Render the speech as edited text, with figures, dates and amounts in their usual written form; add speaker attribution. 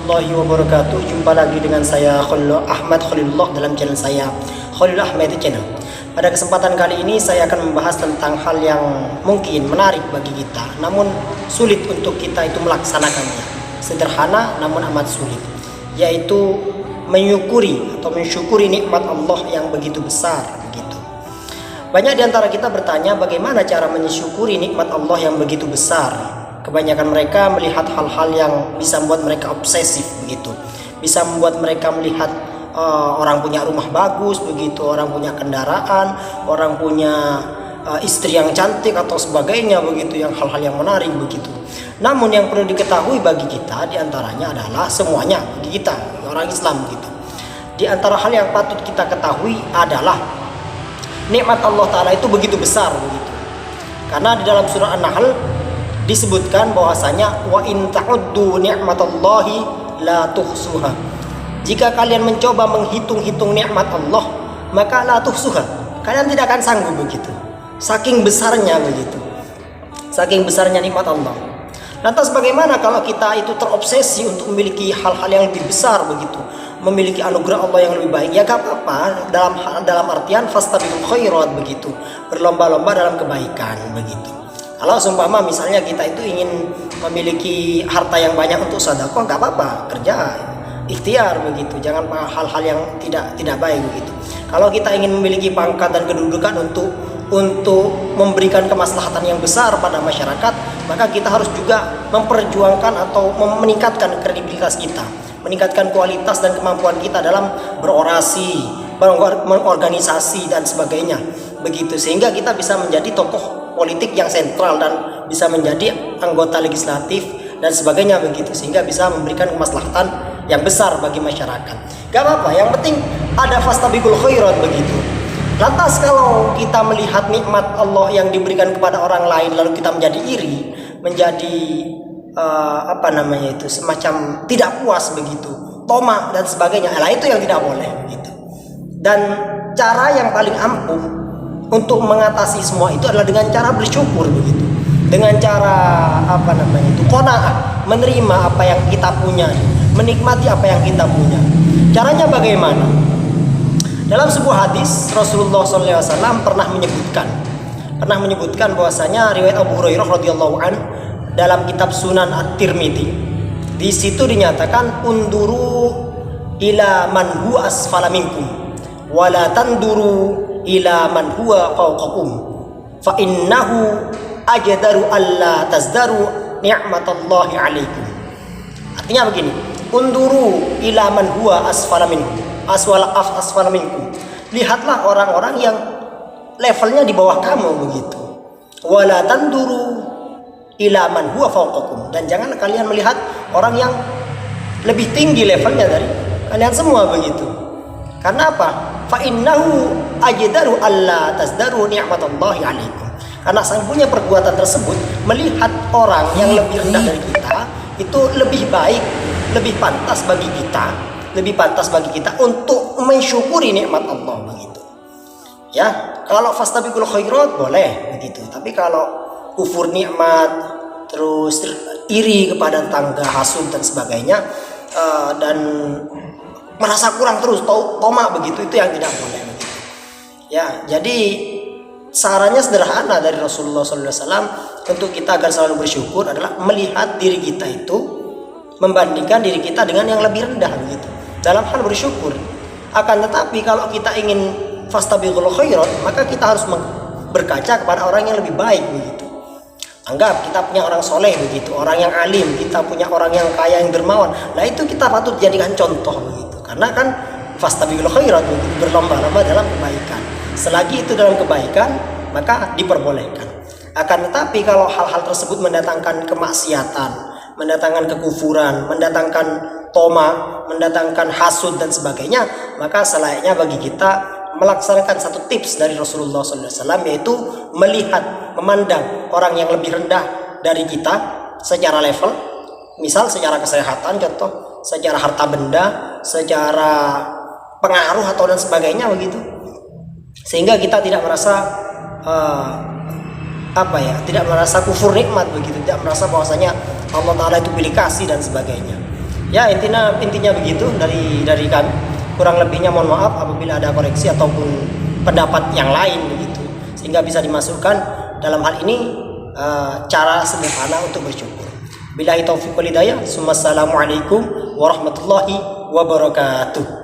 Speaker 1: warahmatullahi wabarakatuh. Jumpa lagi dengan saya Khalilullah dalam channel saya Khalilul Ahmad Channel. Pada kesempatan kali ini saya akan membahas tentang hal yang mungkin menarik bagi kita, namun sulit untuk kita itu melaksanakannya. Sederhana namun amat sulit, yaitu mensyukuri nikmat Allah yang begitu besar begitu. Banyak di antara kita bertanya bagaimana cara mensyukuri nikmat Allah yang begitu besar. Kebanyakan mereka melihat hal-hal yang bisa membuat mereka obsesif begitu, bisa membuat mereka melihat orang punya rumah bagus begitu, orang punya kendaraan, orang punya istri yang cantik atau sebagainya begitu, yang hal-hal yang menarik begitu. Namun yang perlu diketahui bagi kita diantaranya adalah semuanya bagi kita orang Islam gitu. Di antara hal yang patut kita ketahui adalah nikmat Allah Ta'ala itu begitu besar begitu. Karena di dalam surah An-Nahl disebutkan bahwasanya wa in ta'uddu ni'matallahi la tuhsuha. Jika kalian mencoba menghitung-hitung nikmat Allah, maka la tuhsuha, kalian tidak akan sanggup begitu. Saking besarnya begitu. Saking besarnya nikmat Allah. Lantas bagaimana kalau kita itu terobsesi untuk memiliki hal-hal yang lebih besar begitu, memiliki anugerah Allah yang lebih baik? Ya gak apa-apa, dalam artian fastabiqul khairat begitu, berlomba-lomba dalam kebaikan begitu. Kalau seumpama misalnya kita itu ingin memiliki harta yang banyak untuk sedekah, nggak apa-apa, kerja ikhtiar begitu, jangan hal-hal yang tidak baik begitu. Kalau kita ingin memiliki pangkat dan kedudukan untuk memberikan kemaslahatan yang besar pada masyarakat, maka kita harus juga memperjuangkan atau meningkatkan kredibilitas kita, meningkatkan kualitas dan kemampuan kita dalam berorasi, mengorganisasi dan sebagainya begitu, sehingga kita bisa menjadi tokoh politik yang sentral dan bisa menjadi anggota legislatif dan sebagainya begitu, sehingga bisa memberikan kemaslahatan yang besar bagi masyarakat. Gak apa-apa, yang penting ada fastabiqul khairat begitu. Lantas kalau kita melihat nikmat Allah yang diberikan kepada orang lain lalu kita menjadi iri, menjadi semacam tidak puas begitu, tomak dan sebagainya, nah itu yang tidak boleh begitu. Dan cara yang paling ampuh untuk mengatasi semua itu adalah dengan cara bersyukur begitu, dengan cara qanaah, menerima apa yang kita punya, menikmati apa yang kita punya. Caranya bagaimana? Dalam sebuah hadis Rasulullah SAW pernah menyebutkan bahwasanya riwayat Abu Hurairah radhiyallahu an dalam kitab Sunan At-Tirmidzi, di situ dinyatakan unduru ila man huwa asfala minkum wala tanduru ila man huwa fawqakum fa innahu ajdaru alla tazdaru ni'matallahi alaikum. Artinya begini, unduru ila man huwa asfala minkum, lihatlah orang-orang yang levelnya di bawah kamu begitu, wala tanduru ila man huwa fawqakum, dan jangan kalian melihat orang yang lebih tinggi levelnya dari kalian semua begitu. Karena apa? Fa innahu ajdaru alla tazdaru ni'matallahi alaikum. Karena sang punya perbuatan tersebut melihat orang yang lebih rendah dari kita itu lebih baik, lebih pantas bagi kita untuk mensyukuri nikmat Allah begitu. Ya, kalau fastabiqul khairat boleh begitu. Tapi kalau kufur nikmat, terus iri kepada tetangga, hasud dan sebagainya, dan merasa kurang terus, tomak begitu, itu yang tidak boleh begitu. Ya, jadi sarannya sederhana dari Rasulullah SAW untuk kita agar selalu bersyukur adalah melihat diri kita itu, membandingkan diri kita dengan yang lebih rendah begitu, dalam hal bersyukur. Akan tetapi kalau kita ingin fastabiqul khairat, maka kita harus berkaca kepada orang yang lebih baik begitu. Anggap kita punya orang soleh begitu, orang yang alim, kita punya orang yang kaya, yang dermawan, nah itu kita patut jadikan contoh begitu. Karena kan fastabiqul khairat, berlomba-lomba dalam kebaikan. Selagi itu dalam kebaikan, maka diperbolehkan. Akan tetapi kalau hal-hal tersebut mendatangkan kemaksiatan, mendatangkan kekufuran, mendatangkan toma, mendatangkan hasud dan sebagainya, maka selayaknya bagi kita melaksanakan satu tips dari Rasulullah SAW, yaitu melihat, memandang orang yang lebih rendah dari kita secara level, misal secara kesehatan contoh, secara harta benda, secara pengaruh atau dan sebagainya begitu, sehingga kita tidak merasa tidak merasa kufur nikmat begitu, tidak merasa bahwasanya Allah Ta'ala itu pilih kasih dan sebagainya. Ya, intinya begitu dari kami. Kurang lebihnya mohon maaf apabila ada koreksi ataupun pendapat yang lain begitu, sehingga bisa dimasukkan dalam hal ini cara sederhana untuk bersyukur. Billahi taufiq wal hidayah. Assalamualaikum warahmatullahi wabarakatuh.